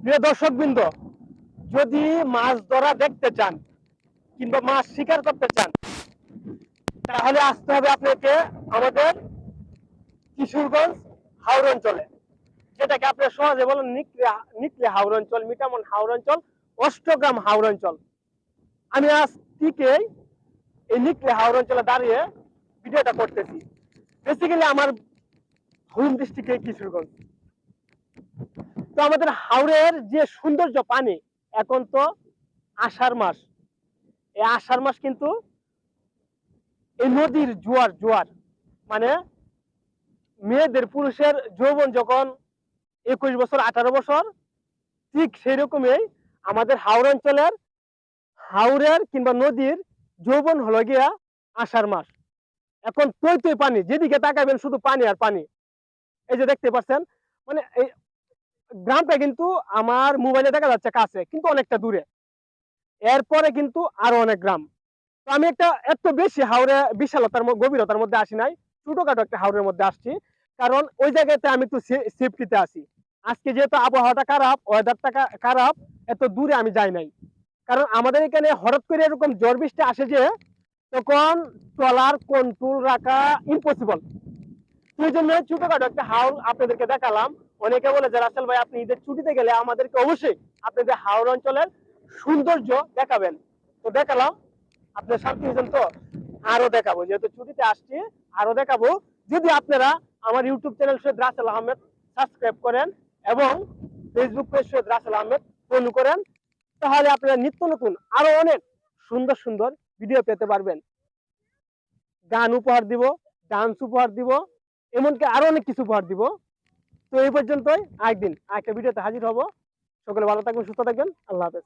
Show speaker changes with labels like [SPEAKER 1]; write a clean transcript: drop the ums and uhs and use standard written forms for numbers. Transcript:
[SPEAKER 1] প্রিয় দর্শকবৃন্দ, যদি মাছ ধরা দেখতে চান কিংবা মাছ শিকার করতে চান, তাহলে আসতে হবে আপনাকে আমাদের কিশোরগঞ্জ হাওর অঞ্চলে, যেটাকে আপনি সহজে বলেন নিকলে হাওর অঞ্চল, মিটামন হাওর অঞ্চল, অষ্টগ্রাম হাওর অঞ্চল। আমি আজ থেকেই এই নিকলে হাওর অঞ্চলে দাঁড়িয়ে ভিডিওটা করতেছি। বেসিক্যালি আমার হোম ডিস্ট্রিক্টে কিশোরগঞ্জ। তো আমাদের হাওরের যে সৌন্দর্য পানি, এখন তো আষাঢ় মাস, এই আষাঢ় মাস কিন্তু এই নদীর জোয়ার জোয়ার মানে মেয়েদের পুরুষের যৌবন যখন 21 বছর 18 বছর, ঠিক সেই রকমই আমাদের হাওর অঞ্চলের হাওরের কিংবা নদীর যৌবন হলো গিয়া আষাঢ় মাস। এখন তৈ তৈ পানি, যেদিকে তাকাবেন শুধু পানি আর পানি। এই যে দেখতে পাচ্ছেন, মানে এই গ্রামটা কিন্তু আমার মোবাইলে দেখা যাচ্ছে কাছে, কিন্তু অনেকটা দূরে। এরপরে কিন্তু আরো অনেক গ্রাম। তো আমি একটা এত বেশি হাওরে বিশালতার গভীরতার মধ্যে আসি নাই, ছোটখাটো একটা হাওরের মধ্যে আসছি, কারণ ওই জায়গাতে আমি একটু সেফটিতে আছি। আজকে যেহেতু আবহাওয়াটা খারাপ, ওয়েদারটা খারাপ, এত দূরে আমি যাই নাই। কারণ আমাদের এখানে হঠাৎ করে এরকম ঝড় বৃষ্টি আসে যে তখন ট্রলার কন্ট্রোল রাখা ইম্পসিবল। সেই জন্য ছোটখাটো একটা হাওর আপনাদেরকে দেখালাম। অনেকে বলে যে রাসেল ভাই, আপনি ঈদের ছুটিতে গেলে আমাদেরকে অবশ্যই আপনাদের হাওর অঞ্চলের সৌন্দর্য দেখাবেন। তো দেখালাম, আপনার শান্তি হয়েছেন তো, আরো দেখাবো, যেহেতু ছুটিতে আসছি আরো দেখাবো। যদি আপনারা আমার YouTube channel Syed Rasel Ahmed subscribe করেন এবং Facebook page Syed Rasel Ahmed follow করেন, তাহলে আপনারা নিত্য নতুন আরো অনেক সুন্দর সুন্দর ভিডিও পেতে পারবেন। গান উপহার দিব, ডান্স উপহার দিব, এমনকি আরো অনেক কিছু উপহার দিব। তো এই পর্যন্তই, একদিন আরেকটা ভিডিওতে হাজির হব। সকলে ভালো থাকবেন, সুস্থ থাকবেন। আল্লাহ হাফেজ।